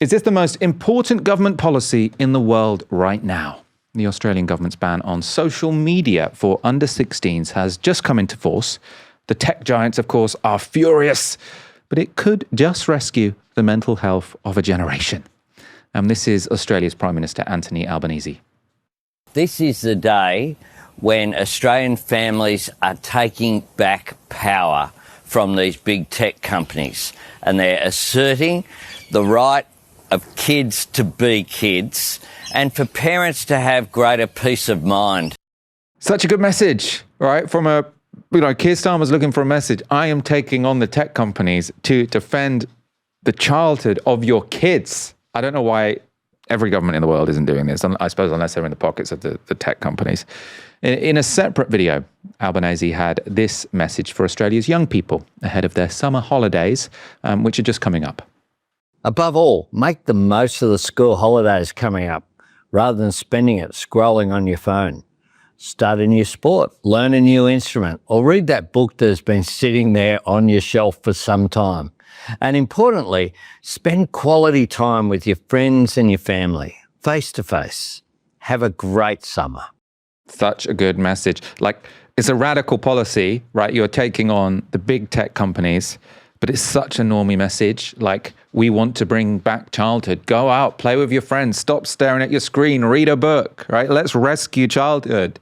Is this the most important government policy in the world right now? The Australian government's ban on social media for under 16s has just come into force. The tech giants, of course, are furious, but it could just rescue the mental health of a generation. And this is Australia's Prime Minister Anthony Albanese. This is the day when Australian families are taking back power from these big tech companies, and they're asserting the right of kids to be kids and for parents to have greater peace of mind. Such a good message, right? From Keir Starmer's looking for a message. I am taking on the tech companies to defend the childhood of your kids. I don't know why every government in the world isn't doing this, I suppose, unless they're in the pockets of the tech companies. In a separate video, Albanese had this message for Australia's young people ahead of their summer holidays, which are just coming up. Above all, make the most of the school holidays coming up rather than spending it scrolling on your phone. Start a new sport, learn a new instrument, or read that book that has been sitting there on your shelf for some time. And importantly, spend quality time with your friends and your family, face to face. Have a great summer. Such a good message. It's a radical policy, right? You're taking on the big tech companies, but it's such a normie message. We want to bring back childhood. Go out, play with your friends, stop staring at your screen, read a book, right? Let's rescue childhood.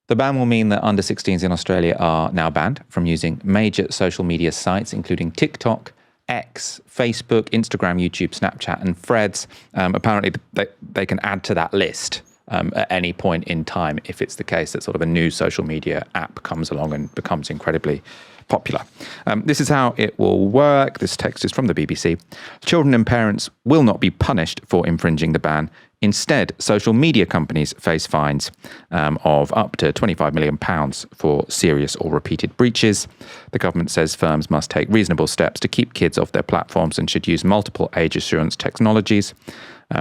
The ban will mean that under 16s in Australia are now banned from using major social media sites, including TikTok, X, Facebook, Instagram, YouTube, Snapchat, and Threads. Apparently, they can add to that list at any point in time if it's the case that sort of a new social media app comes along and becomes incredibly popular. This is how it will work. This text is from the BBC. Children and parents will not be punished for infringing the ban. Instead, social media companies face fines of up to £25 million for serious or repeated breaches. The government says firms must take reasonable steps to keep kids off their platforms and should use multiple age assurance technologies.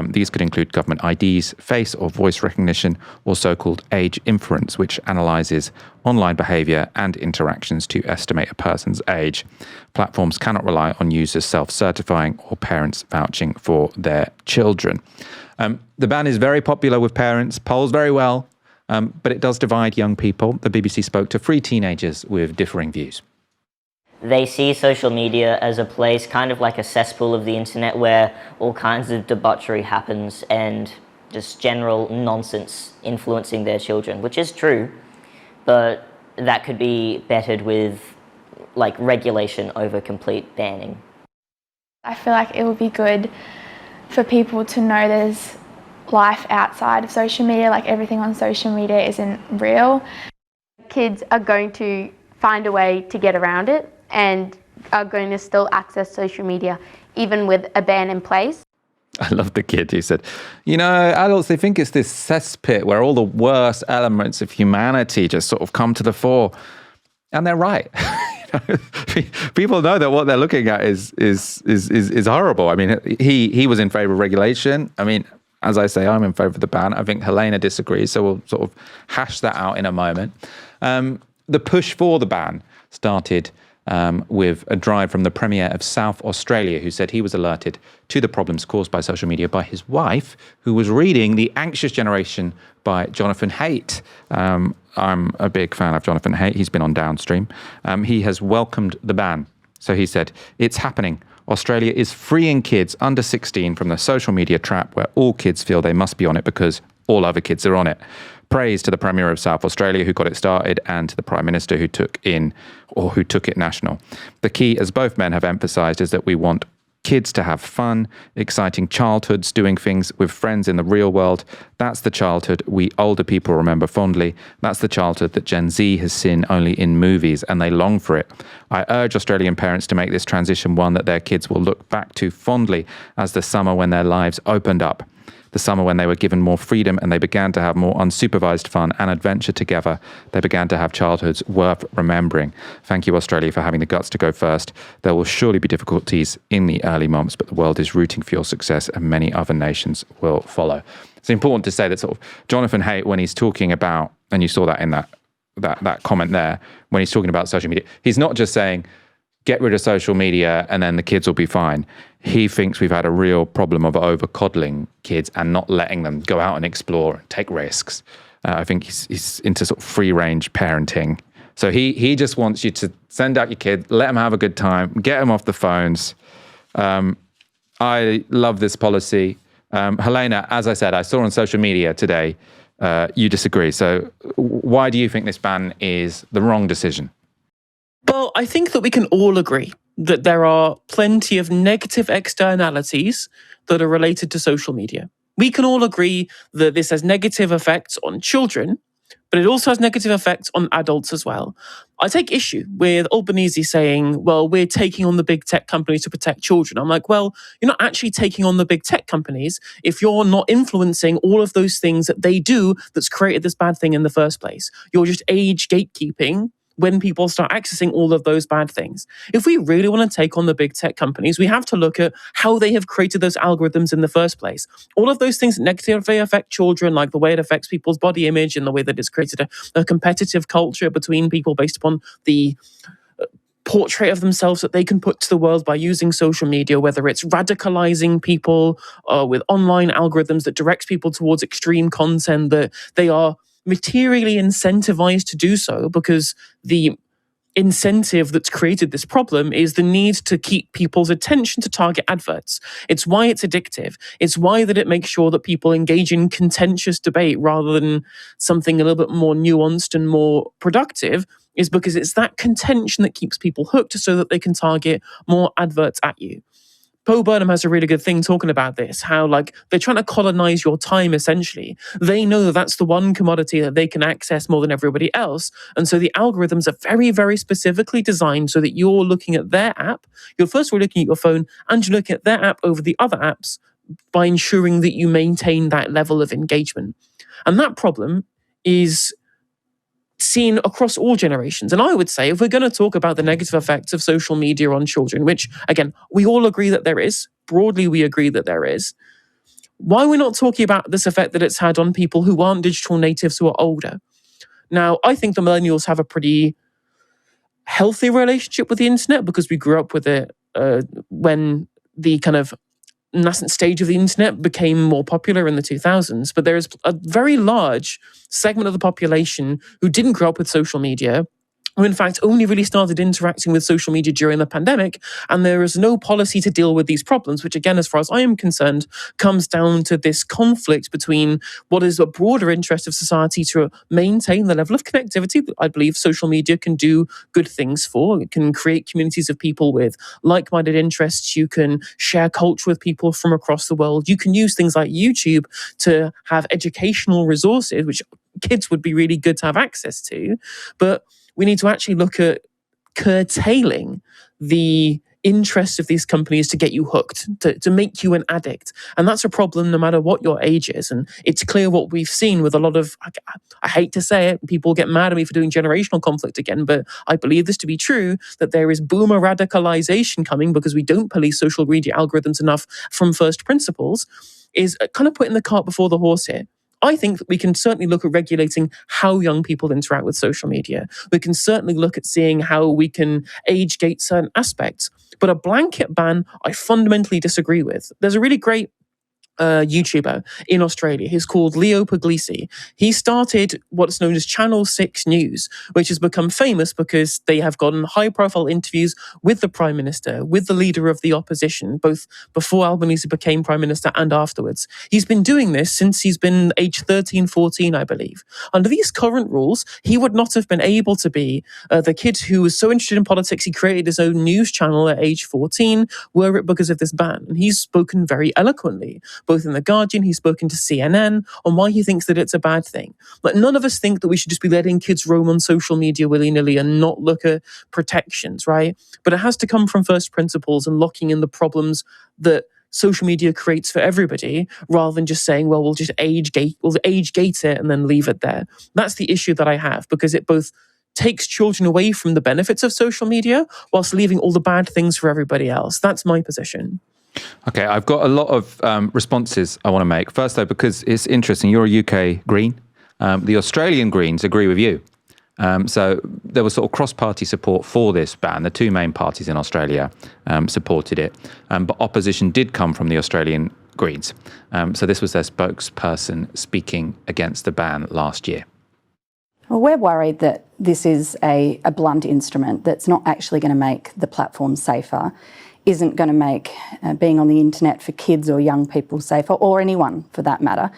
These could include government IDs, face or voice recognition, or so-called age inference, which analyses online behaviour and interactions to estimate a person's age. Platforms cannot rely on users self-certifying or parents vouching for their children. The ban is very popular with parents, polls very well, but it does divide young people. The BBC spoke to 3 teenagers with differing views. They see social media as a place kind of like a cesspool of the internet where all kinds of debauchery happens and just general nonsense influencing their children, which is true, but that could be bettered with regulation over complete banning. I feel like it would be good for people to know there's life outside of social media, everything on social media isn't real. Kids are going to find a way to get around it and are going to still access social media even with a ban in place. I love the kid who said, adults, they think it's this cesspit where all the worst elements of humanity just sort of come to the fore. And they're right. People know that what they're looking at is horrible. I mean, he was in favour of regulation. I mean, as I say, I'm in favour of the ban. I think Helena disagrees, so we'll sort of hash that out in a moment. The push for the ban started with a drive from the Premier of South Australia, who said he was alerted to the problems caused by social media by his wife, who was reading The Anxious Generation by Jonathan Haidt. I'm a big fan of Jonathan Haidt. He's been on Downstream. He has welcomed the ban. So he said, it's happening. Australia is freeing kids under 16 from the social media trap where all kids feel they must be on it because all other kids are on it. Praise to the Premier of South Australia who got it started and to the Prime Minister who took it national. The key, as both men have emphasised, is that we want kids to have fun, exciting childhoods, doing things with friends in the real world. That's the childhood we older people remember fondly. That's the childhood that Gen Z has seen only in movies, and they long for it. I urge Australian parents to make this transition one that their kids will look back to fondly as the summer when their lives opened up. The summer when they were given more freedom and they began to have more unsupervised fun and adventure together. They began to have childhoods worth remembering. Thank you, Australia, for having the guts to go first. There will surely be difficulties in the early months, but the world is rooting for your success and many other nations will follow. It's important to say that sort of Jonathan Haidt, when he's talking about, and you saw that in that comment there, when he's talking about social media, he's not just saying get rid of social media and then the kids will be fine. He thinks we've had a real problem of over-coddling kids and not letting them go out and explore and take risks. I think he's into sort of free-range parenting. So he just wants you to send out your kid, let them have a good time, get them off the phones. I love this policy. Helena, as I said, I saw on social media today, you disagree. So why do you think this ban is the wrong decision? Well, I think that we can all agree that there are plenty of negative externalities that are related to social media. We can all agree that this has negative effects on children, but it also has negative effects on adults as well. I take issue with Albanese saying, well, we're taking on the big tech companies to protect children. I'm like, well, you're not actually taking on the big tech companies if you're not influencing all of those things that they do that's created this bad thing in the first place. You're just age gatekeeping when people start accessing all of those bad things. If we really want to take on the big tech companies, we have to look at how they have created those algorithms in the first place. All of those things that negatively affect children, like the way it affects people's body image and the way that it's created a competitive culture between people based upon the portrait of themselves that they can put to the world by using social media, whether it's radicalizing people with online algorithms that directs people towards extreme content, that they are materially incentivized to do so because the incentive that's created this problem is the need to keep people's attention to target adverts. It's why it's addictive. It's why that it makes sure that people engage in contentious debate rather than something a little bit more nuanced and more productive, is because it's that contention that keeps people hooked so that they can target more adverts at you. Bo Burnham has a really good thing talking about this, how like they're trying to colonize your time essentially. They know that that's the one commodity that they can access more than everybody else. And so the algorithms are very, very specifically designed so that you're looking at their app, you're first of all looking at your phone and you're looking at their app over the other apps by ensuring that you maintain that level of engagement. And that problem is seen across all generations. And I would say if we're going to talk about the negative effects of social media on children, which again, we all agree that there is, broadly we agree that there is, why are we not talking about this effect that it's had on people who aren't digital natives who are older? Now, I think the millennials have a pretty healthy relationship with the internet because we grew up with it when the kind of nascent stage of the internet became more popular in the 2000s. But there is a very large segment of the population who didn't grow up with social media, who in fact only really started interacting with social media during the pandemic, and there is no policy to deal with these problems, which again, as far as I am concerned, comes down to this conflict between what is a broader interest of society to maintain the level of connectivity that I believe social media can do good things for. It can create communities of people with like-minded interests. You can share culture with people from across the world. You can use things like YouTube to have educational resources, which kids would be really good to have access to. But we need to actually look at curtailing the interest of these companies to get you hooked, to make you an addict. And that's a problem no matter what your age is. And it's clear what we've seen with a lot of, I hate to say it, people get mad at me for doing generational conflict again, but I believe this to be true, that there is boomer radicalization coming because we don't police social media algorithms enough from first principles, is kind of putting the cart before the horse here. I think that we can certainly look at regulating how young people interact with social media. We can certainly look at seeing how we can age gate certain aspects. But a blanket ban, I fundamentally disagree with. There's a really great YouTuber in Australia. He's called Leo Puglisi. He started what's known as Channel 6 News, which has become famous because they have gotten high-profile interviews with the Prime Minister, with the leader of the opposition, both before Albanese became Prime Minister and afterwards. He's been doing this since he's been age 13, 14, I believe. Under these current rules, he would not have been able to be the kid who was so interested in politics, he created his own news channel at age 14, were it because of this ban. And he's spoken very eloquently, both in The Guardian, he's spoken to CNN on why he thinks that it's a bad thing. But none of us think that we should just be letting kids roam on social media willy-nilly and not look at protections, right? But it has to come from first principles and locking in the problems that social media creates for everybody, rather than just saying, well, we'll age gate it and then leave it there. That's the issue that I have, because it both takes children away from the benefits of social media whilst leaving all the bad things for everybody else. That's my position. Okay, I've got a lot of responses I want to make. First, though, because it's interesting, you're a UK Green. The Australian Greens agree with you. So there was sort of cross-party support for this ban. The two main parties in Australia supported it, but opposition did come from the Australian Greens. So this was their spokesperson speaking against the ban last year. Well, we're worried that this is a blunt instrument that's not actually going to make the platform safer, isn't going to make being on the internet for kids or young people safer, or anyone for that matter.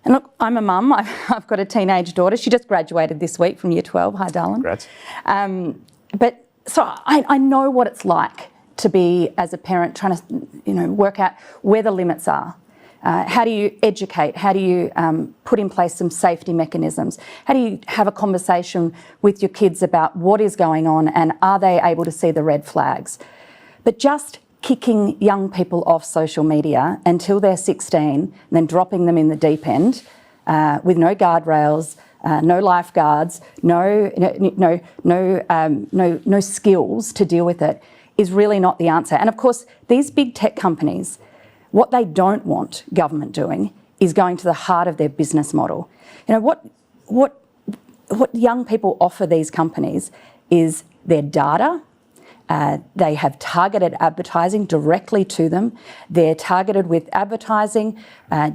And look, I'm a mum. I've got a teenage daughter. She just graduated this week from Year 12. Hi, darling. Congrats. But so I know what it's like to be, as a parent, trying to work out where the limits are. How do you educate? How do you put in place some safety mechanisms? How do you have a conversation with your kids about what is going on and are they able to see the red flags? But just kicking young people off social media until they're 16 and then dropping them in the deep end with no guardrails, no lifeguards, no skills to deal with it is really not the answer. And of course, these big tech companies, what they don't want government doing is going to the heart of their business model. What young people offer these companies is their data. They have targeted advertising directly to them. They're targeted with advertising,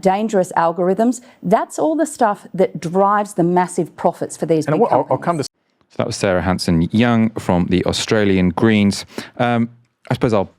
dangerous algorithms. That's all the stuff that drives the massive profits for these big companies. I'll come to. So that was Sarah Hanson-Young from the Australian Greens. I suppose I'll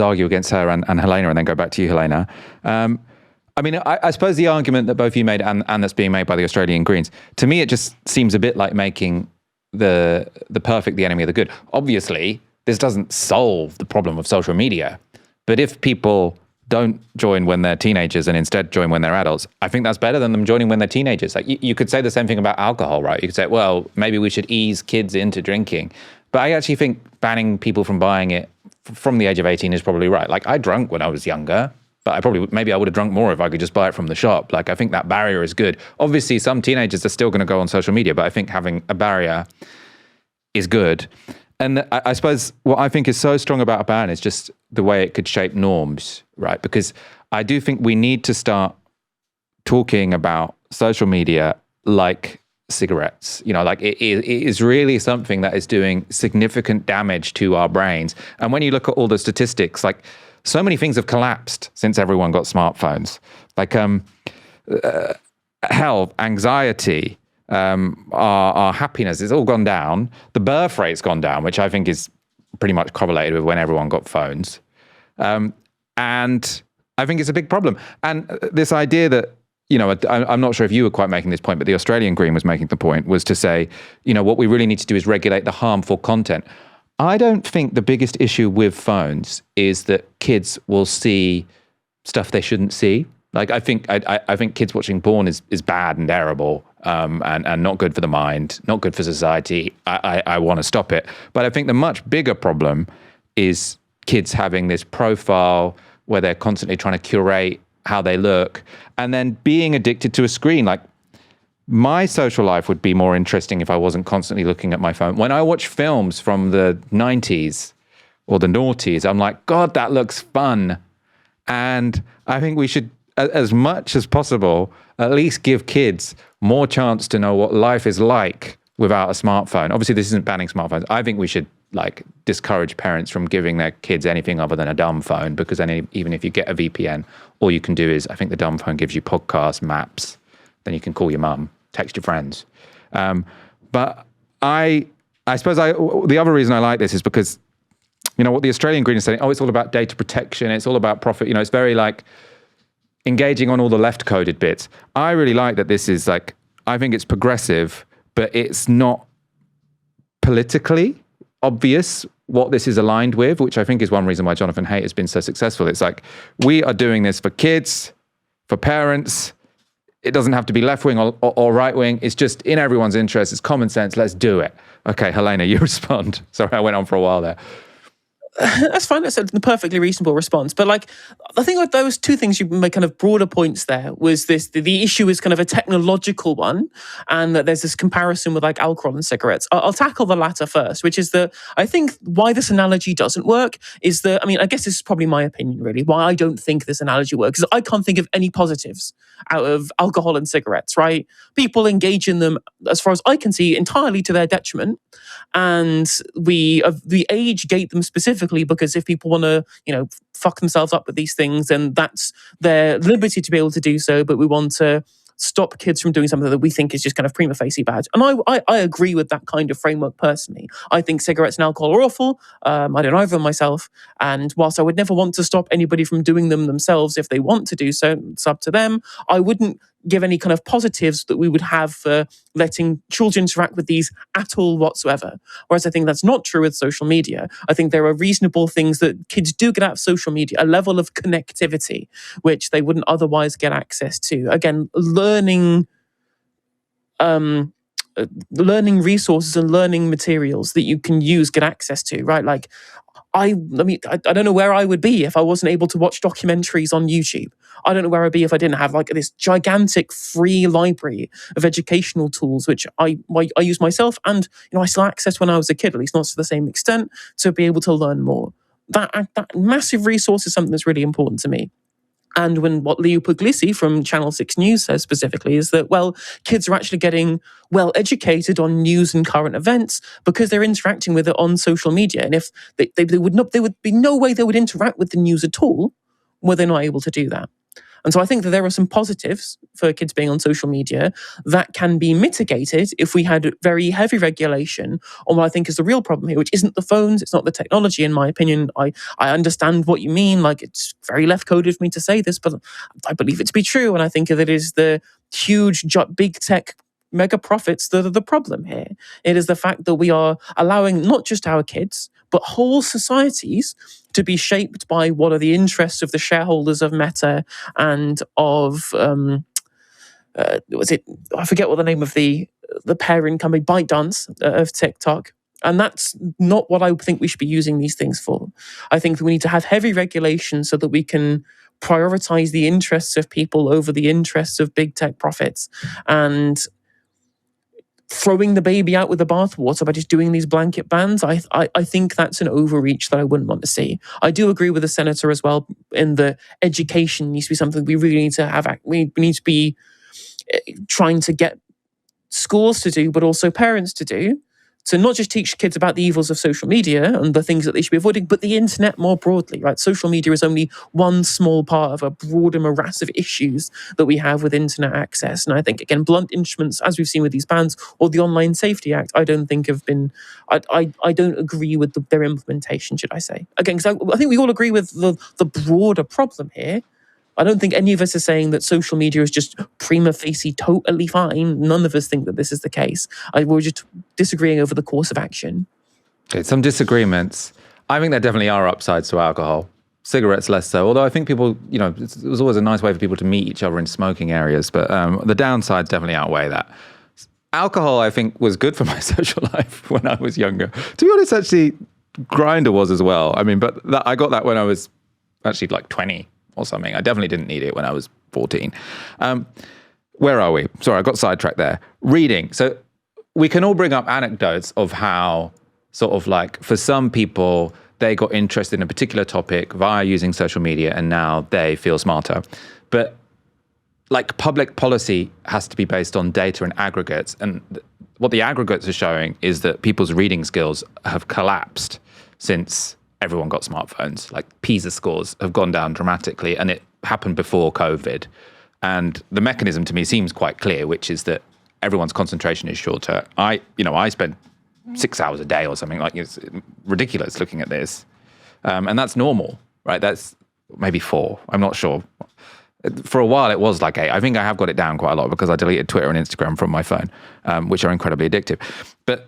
argue against Sarah and Helena and then go back to you, Helena. I suppose the argument that both of you made and that's being made by the Australian Greens, to me it just seems a bit like making the perfect the enemy of the good. Obviously, this doesn't solve the problem of social media, but if people don't join when they're teenagers and instead join when they're adults, I think that's better than them joining when they're teenagers. Like you could say the same thing about alcohol, right? You could say, well, maybe we should ease kids into drinking. But I actually think banning people from buying it from the age of 18 is probably right. Like I drank when I was younger, but maybe I would have drunk more if I could just buy it from the shop. Like I think that barrier is good. Obviously, some teenagers are still going to go on social media, but I think having a barrier is good. And I suppose what I think is so strong about a ban is just the way it could shape norms, right? Because I do think we need to start talking about social media like cigarettes. Like it is really something that is doing significant damage to our brains. And when you look at all the statistics, like so many things have collapsed since everyone got smartphones. Like health, anxiety, our happiness, it's all gone down. The birth rate's gone down, which I think is pretty much correlated with when everyone got phones. And I think it's a big problem. And this idea that, I'm not sure if you were quite making this point, but the Australian Green was making the point, was to say, what we really need to do is regulate the harmful content. I don't think the biggest issue with phones is that kids will see stuff they shouldn't see. Like I think kids watching porn is bad and terrible, and not good for the mind, not good for society. I want to stop it. But I think the much bigger problem is kids having this profile where they're constantly trying to curate how they look and then being addicted to a screen. Like my social life would be more interesting if I wasn't constantly looking at my phone. When I watch films from the 90s or the noughties, I'm like, God, that looks fun. And I think we should, as much as possible, at least give kids more chance to know what life is like without a smartphone. Obviously, this isn't banning smartphones. I think we should discourage parents from giving their kids anything other than a dumb phone, because then even if you get a VPN, all you can do is, I think the dumb phone gives you podcasts, maps, then you can call your mum, text your friends. But I suppose the other reason I like this is because, what the Australian Green is saying, it's all about data protection, it's all about profit, it's very engaging on all the left-coded bits. I really like that this is I think it's progressive, but it's not politically obvious what this is aligned with, which I think is one reason why Jonathan Haidt has been so successful. It's we are doing this for kids, for parents. It doesn't have to be left-wing or right-wing. It's just in everyone's interest. It's common sense. Let's do it. Okay, Helena, you respond. Sorry, I went on for a while there. That's fine. That's a perfectly reasonable response. But like, I think like those two things you make kind of broader points there was this, the issue is kind of a technological one, and that there's this comparison with like alcohol and cigarettes. I'll tackle the latter first, which is that I think why this analogy doesn't work is that, I mean, I guess this is probably my opinion really, why I don't think this analogy works is I can't think of any positives out of alcohol and cigarettes, right? People engage in them, as far as I can see, entirely to their detriment. And we age gate them specifically because if people want to, fuck themselves up with these things, then that's their liberty to be able to do so. But we want to stop kids from doing something that we think is just kind of prima facie bad. And I agree with that kind of framework personally. I think cigarettes and alcohol are awful. I don't either myself. And whilst I would never want to stop anybody from doing them themselves if they want to do so, it's up to them. I wouldn't give any kind of positives that we would have for letting children interact with these at all whatsoever. Whereas I think that's not true with social media. I think there are reasonable things that kids do get out of social media, a level of connectivity, which they wouldn't otherwise get access to. Again, learning resources and learning materials that you can use, get access to, right? Like, I don't know where I would be if I wasn't able to watch documentaries on YouTube. I don't know where I'd be if I didn't have like this gigantic free library of educational tools, which I use myself, and I still accessed when I was a kid, at least not to the same extent, to be able to learn more. That massive resource is something that's really important to me. And what Leo Puglisi from Channel 6 News says specifically is that, well, kids are actually getting well educated on news and current events because they're interacting with it on social media. And if there would be no way they would interact with the news at all were they not able to do that. And so I think that there are some positives for kids being on social media that can be mitigated if we had very heavy regulation on what I think is the real problem here, which isn't the phones, it's not the technology, in my opinion. I understand what you mean. Like, it's very left-coded for me to say this, but I believe it to be true. And I think that it is the huge, big tech mega profits that are the problem here. It is the fact that we are allowing not just our kids, but whole societies to be shaped by what are the interests of the shareholders of Meta and of I forget what the name of the parent company, ByteDance, of TikTok. And that's not what I think we should be using these things for. I think that we need to have heavy regulation so that we can prioritize the interests of people over the interests of big tech profits. And throwing the baby out with the bathwater by just doing these blanket bans, I think that's an overreach that I wouldn't want to see. I do agree with the senator as well in the education needs to be something we really need to have. We need to be trying to get schools to do, but also parents to do, to not just teach kids about the evils of social media and the things that they should be avoiding, but the internet more broadly, right? Social media is only one small part of a broader morass of issues that we have with internet access. And I think, again, blunt instruments, as we've seen with these bans, or the Online Safety Act, I don't think have been, I don't agree with their implementation, should I say. Again, because I think we all agree with the broader problem here. I don't think any of us are saying that social media is just prima facie totally fine. None of us think that this is the case. We're just disagreeing over the course of action. Okay, some disagreements. I think there definitely are upsides to alcohol. Cigarettes less so. Although I think people, it was always a nice way for people to meet each other in smoking areas. But the downsides definitely outweigh that. Alcohol, I think, was good for my social life when I was younger. To be honest, actually, Grindr was as well. I mean, but I got that when I was actually like 20. Or something. I definitely didn't need it when I was 14. Where are we? Sorry, I got sidetracked there. Reading. So we can all bring up anecdotes of how sort of like for some people, they got interested in a particular topic via using social media and now they feel smarter. But like public policy has to be based on data and aggregates. And what the aggregates are showing is that people's reading skills have collapsed since everyone got smartphones. Like PISA scores have gone down dramatically, and it happened before COVID. And the mechanism to me seems quite clear, which is that everyone's concentration is shorter. I spend 6 hours a day or something, like it's ridiculous looking at this. And that's normal, right? That's maybe 4, I'm not sure. For a while it was like 8. I think I have got it down quite a lot because I deleted Twitter and Instagram from my phone, which are incredibly addictive. But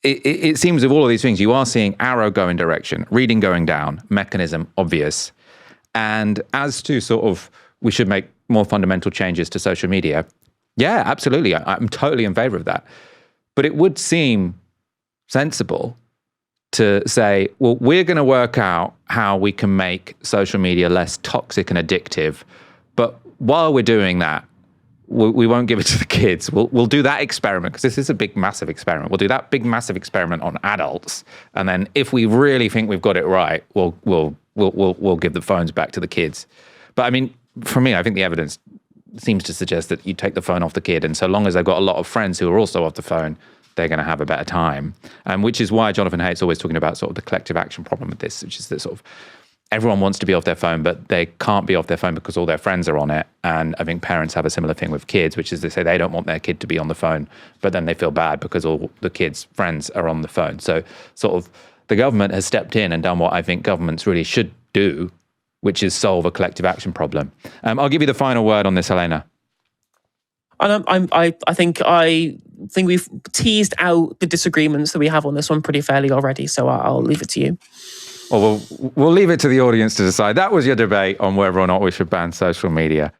it seems with all of these things, you are seeing arrow going direction, reading going down, mechanism obvious. And as to sort of, we should make more fundamental changes to social media. Yeah, absolutely. I'm totally in favor of that. But it would seem sensible to say, well, we're going to work out how we can make social media less toxic and addictive. But while we're doing that, we won't give it to the kids. We'll do that experiment, because this is a big, massive experiment. We'll do that big, massive experiment on adults, and then if we really think we've got it right, we'll give the phones back to the kids. But I mean, for me, I think the evidence seems to suggest that you take the phone off the kid, and so long as they've got a lot of friends who are also off the phone, they're going to have a better time. Which is why Jonathan Haidt's always talking about sort of the collective action problem with this, which is that sort of everyone wants to be off their phone, but they can't be off their phone because all their friends are on it. And I think parents have a similar thing with kids, which is they say they don't want their kid to be on the phone, but then they feel bad because all the kids' friends are on the phone. So sort of the government has stepped in and done what I think governments really should do, which is solve a collective action problem. I'll give you the final word on this, Helena. And I think we've teased out the disagreements that we have on this one pretty fairly already, so I'll leave it to you. Well, we'll leave it to the audience to decide. That was your debate on whether or not we should ban social media.